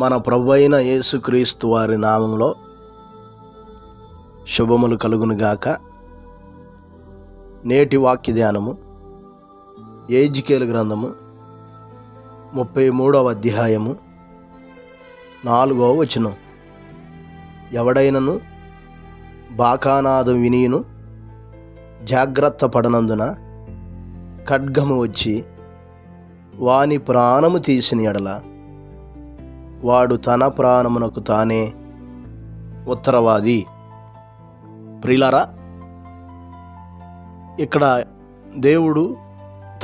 మన ప్రభువైన యేసుక్రీస్తు వారి నామంలో శుభములు కలుగునుగాక. నేటి వాక్య ధ్యానము ఎహెజ్కేలు గ్రంథము 33వ అధ్యాయము 4వ వచనం. ఎవడైనను బాకానాదం వినియును జాగ్రత్త పడనందున ఖడ్గము వచ్చి వాని ప్రాణము తీసిన ఎడల వాడు తన ప్రాణమునకు తానే ఉత్తరవాది. ప్రియులారా, ఇక్కడ దేవుడు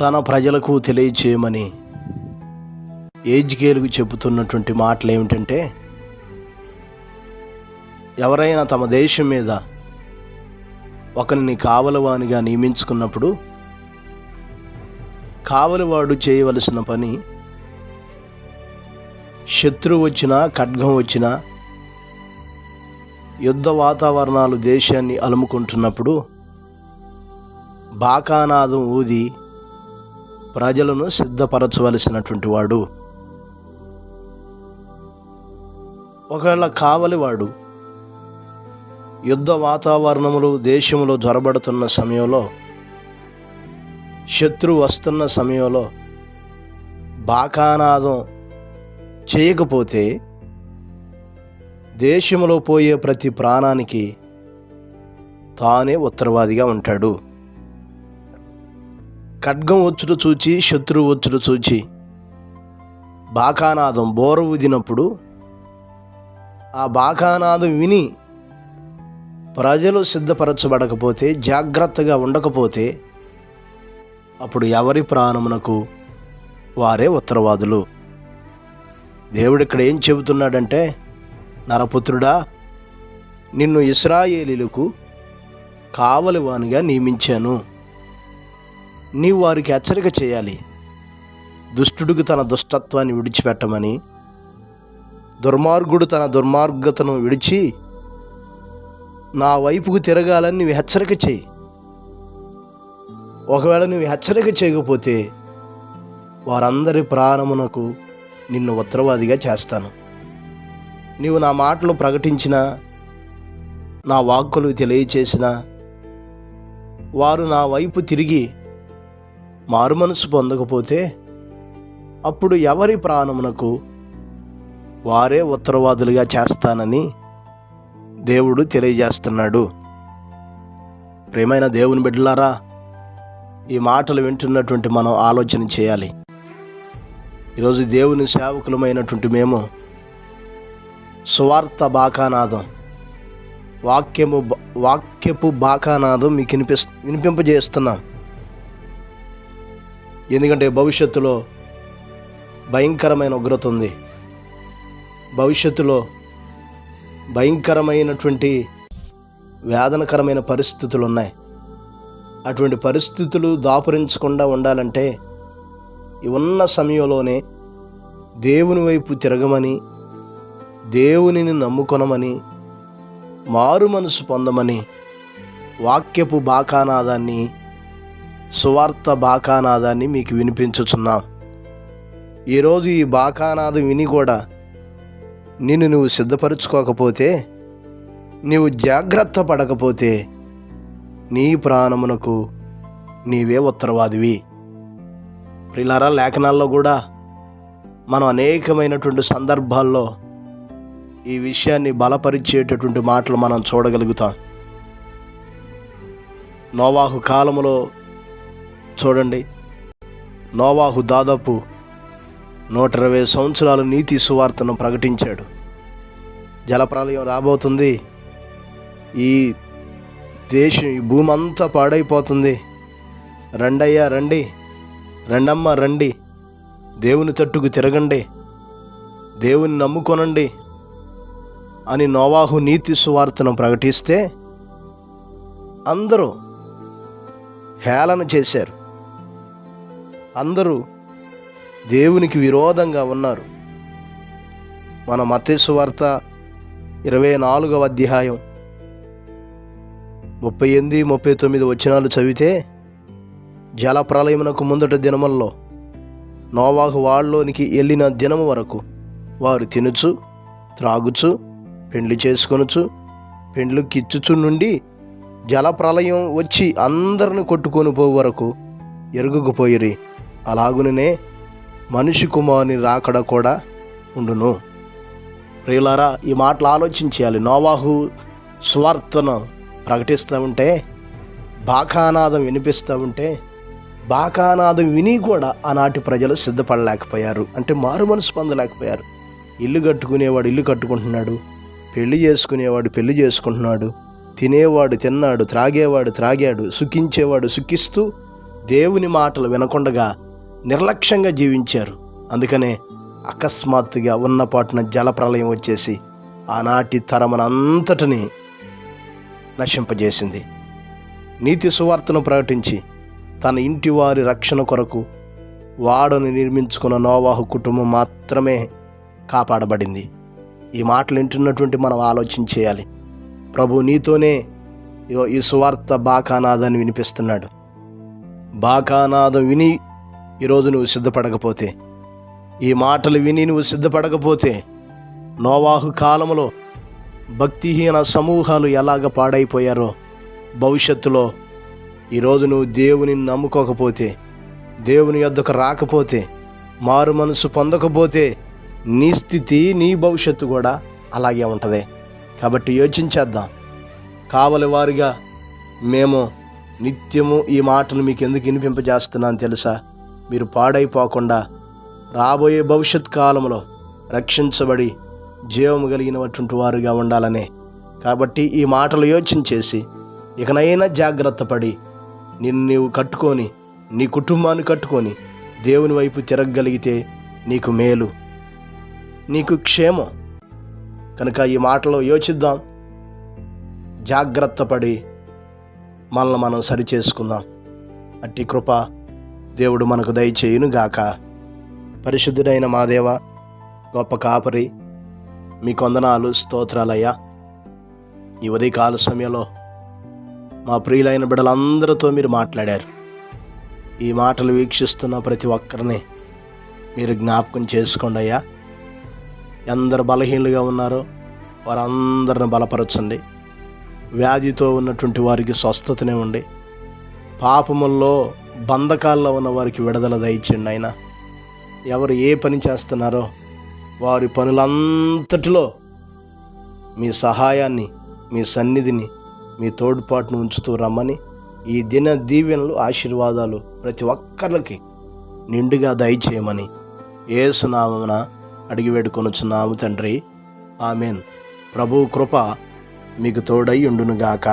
తన ప్రజలకు తెలియచేయమని ఎహెజ్కేలుకు చెబుతున్నటువంటి మాటలు ఏమిటంటే, ఎవరైనా తమ దేశం మీద ఒకరిని కావలివానిగా నియమించుకున్నప్పుడు కావలివాడు చేయవలసిన పని, శత్రువు వచ్చినా ఖడ్గం వచ్చినా యుద్ధ వాతావరణాలు దేశాన్ని అలుముకుంటున్నప్పుడు బాకానాదం ఊది ప్రజలను సిద్ధపరచవలసినటువంటి వాడు. ఒకవేళ కావలివాడు యుద్ధ వాతావరణములు దేశంలో జ్వరబడుతున్న సమయంలో, శత్రువు వస్తున్న సమయంలో బాకానాదం చేయకపోతే దేశంలో పోయే ప్రతి ప్రాణానికి తానే ఉత్తరవాదిగా ఉంటాడు. ఖడ్గం వచ్చుడు చూచి, శత్రువు వచ్చుడు చూచి బాకానాదం బోర ఊదినప్పుడు ఆ బాకానాదం విని ప్రజలు సిద్ధపరచబడకపోతే, జాగ్రత్తగా ఉండకపోతే, అప్పుడు ఎవరి ప్రాణమునకు వారే ఉత్తరవాదులు. దేవుడు ఇక్కడ ఏం చెబుతున్నాడంటే, నరపుత్రుడా, నిన్ను ఇశ్రాయేలీలకు కావలివానిగా నియమించాను. నీవు వారికి హెచ్చరిక చేయాలి. దుష్టుడికి తన దుష్టత్వాన్ని విడిచిపెట్టమని, దుర్మార్గుడు తన దుర్మార్గతను విడిచి నా వైపుకు తిరగాలని నువ్వు హెచ్చరిక చేయి. ఒకవేళ నువ్వు హెచ్చరిక చేయకపోతే వారందరి ప్రాణమునకు నిన్ను ఉత్తరవాదిగా చేస్తాను. నీవు నా మాటలు ప్రకటించినా, నా వాక్కులు తెలియచేసినా వారు నా వైపు తిరిగి మారుమనసు పొందకపోతే అప్పుడు ఎవరి ప్రాణమునకు వారే ఉత్తరవాదులుగా చేస్తానని దేవుడు తెలియజేస్తున్నాడు. ప్రియమైన దేవుని బిడ్డలారా, ఈ మాటలు వింటున్నటువంటి మనం ఆలోచన చేయాలి. ఈరోజు దేవుని సేవకులమైనటువంటి మేము సువార్త బాకానాదం, వాక్యపు బాకానాదం మీకు వినిపింపజేస్తున్నాం. ఎందుకంటే భవిష్యత్తులో భయంకరమైన ఉగ్రత ఉంది. భవిష్యత్తులో భయంకరమైనటువంటి వేదనకరమైన పరిస్థితులు ఉన్నాయి. అటువంటి పరిస్థితులు దాపురించకుండా ఉండాలంటే ఈ ఉన్న సమయంలోనే దేవుని వైపు తిరగమని, దేవునిని నమ్ముకొనమని, మారు మనసు పొందమని వాక్యపు బాకానాదాన్ని, సువార్త బాకానాదాన్ని మీకు వినిపించుచున్నాం. ఈరోజు ఈ బాకానాదం విని కూడా నువ్వు సిద్ధపరచుకోకపోతే, నీవు జాగ్రత్త పడకపోతే నీ ప్రాణమునకు నీవే ఉత్తరవాదివి. ప్రియులారా, లేఖనాల్లో కూడా మనం అనేకమైనటువంటి సందర్భాల్లో ఈ విషయాన్ని బలపరిచేటటువంటి మాటలు మనం చూడగలుగుతాం. నోవాహు కాలములో చూడండి, నోవాహు దాదాపు 120 సంవత్సరాలు నీతి సువార్తను ప్రకటించాడు. జలప్రలయం రాబోతుంది, ఈ దేశం, ఈ భూమి అంతా పాడైపోతుంది, రండయ్యా రండి, రెండమ్మ రండి, దేవుని తట్టుకు తిరగండి, దేవుని నమ్ముకొనండి అని నోవాహు నీతి సువార్తను ప్రకటిస్తే అందరూ హేళన చేశారు. అందరూ దేవునికి విరోధంగా ఉన్నారు. మన మత్తయి సువార్త 24వ అధ్యాయం 38, 39 వచనాలు చదివితే, జలప్రలయమునకు ముందటి దినముల్లో నోవాహు వాళ్ళలోనికి వెళ్ళిన దినము వరకు వారు తినుచు త్రాగుచు పెండ్లి చేసుకొనుచు పెండ్లుకిచ్చుచు నుండి జలప్రలయం వచ్చి అందరిని కొట్టుకొని పోవు వరకు ఎరుగుకుపోయిరి. అలాగుననే మనిషి కుమారుని రాకడ కూడా ఉండును. ప్రియులారా, ఈ మాటలు ఆలోచించాలి. నోవాహు సువార్తను ప్రకటిస్తూ ఉంటే, బాకానాదం వినిపిస్తూ ఉంటే, బాకానాదం విని కూడా ఆనాటి ప్రజలు సిద్ధపడలేకపోయారు. అంటే మారు మనసు పొందలేకపోయారు. ఇల్లు కట్టుకునేవాడు ఇల్లు కట్టుకుంటున్నాడు, పెళ్లి చేసుకునేవాడు పెళ్లి చేసుకుంటున్నాడు, తినేవాడు తిన్నాడు, త్రాగేవాడు త్రాగాడు, సుఖించేవాడు సుఖిస్తూ దేవుని మాటలు వినకుండగా నిర్లక్ష్యంగా జీవించారు. అందుకనే అకస్మాత్తుగా ఉన్నపాటున జలప్రలయం వచ్చేసి ఆనాటి తరమునంతటిని నశింపజేసింది. నీతి సువార్తను ప్రకటించి తన ఇంటి వారి రక్షణ కొరకు వాడను నిర్మించుకున్న నోవాహు కుటుంబం మాత్రమే కాపాడబడింది. ఈ మాటలు వింటున్నటువంటి మనం ఆలోచించేయాలి. ప్రభు నీతోనే ఈ సువార్త బాకానాదాన్ని వినిపిస్తున్నాడు. బాకానాదం విని ఈరోజు నువ్వు సిద్ధపడకపోతే, ఈ మాటలు విని నువ్వు సిద్ధపడకపోతే, నోవాహు కాలంలో భక్తిహీన సమూహాలు ఎలాగ పాడైపోయారో భవిష్యత్తులో ఈరోజు నువ్వు దేవుని నమ్ముకోకపోతే, దేవుని యొద్దకు రాకపోతే, మారు మనసు పొందకపోతే నీ స్థితి నీ భవిష్యత్తు కూడా అలాగే ఉంటుంది. కాబట్టి యోచించేద్దాం. కావలి వారిగా మేము నిత్యము ఈ మాటలు మీకు ఎందుకు వినిపింపజేస్తున్నాను తెలుసా? మీరు పాడైపోకుండా రాబోయే భవిష్యత్ కాలంలో రక్షించబడి జీవము కలిగినటువంటి వారుగా ఉండాలనే. కాబట్టి ఈ మాటలు యోచించేసి ఇకనైనా జాగ్రత్త పడి నిన్ను నీవు కట్టుకొని, నీ కుటుంబాన్ని కట్టుకొని దేవుని వైపు తిరగగలిగితే నీకు మేలు, నీకు క్షేమం. కనుక ఈ మాటలో యోచిద్దాం, జాగ్రత్త పడి మనల్ని మనం సరిచేసుకుందాం. అట్టి కృప దేవుడు మనకు దయచేయునుగాక. పరిశుద్ధుడైన మా దేవ, గొప్ప కాపరి, మీకు వందనాలు, స్తోత్రాలయ్యా. ఈ ఉదయకాల సమయంలో మా ప్రియులైన బిడ్డలందరితో మీరు మాట్లాడారు. ఈ మాటలు వీక్షిస్తున్న ప్రతి ఒక్కరిని మీరు జ్ఞాపకం చేసుకోండి అయ్యా. ఎందరు బలహీనులుగా ఉన్నారో వారందరిని బలపరచండి. వ్యాధితో ఉన్నటువంటి వారికి స్వస్థతనివ్వండి. పాపముల్లో బంధకాల్లో ఉన్న వారికి విడుదల దయచేయండి అయినా. ఎవరు ఏ పని చేస్తున్నారో వారి పనులంతటిలో మీ సహాయాన్ని, మీ సన్నిధిని, మీ తోడ్పాటును ఉంచుతూ రమ్మని, ఈ దిన దీవెనలు, ఆశీర్వాదాలు ప్రతి ఒక్కరికి నిండుగా దయచేయమని యేసు నామమున అడిగి వేడుకొనుచున్నాము తండ్రి. ఆమెన్. ప్రభు కృప మీకు తోడై ఉండునుగాక.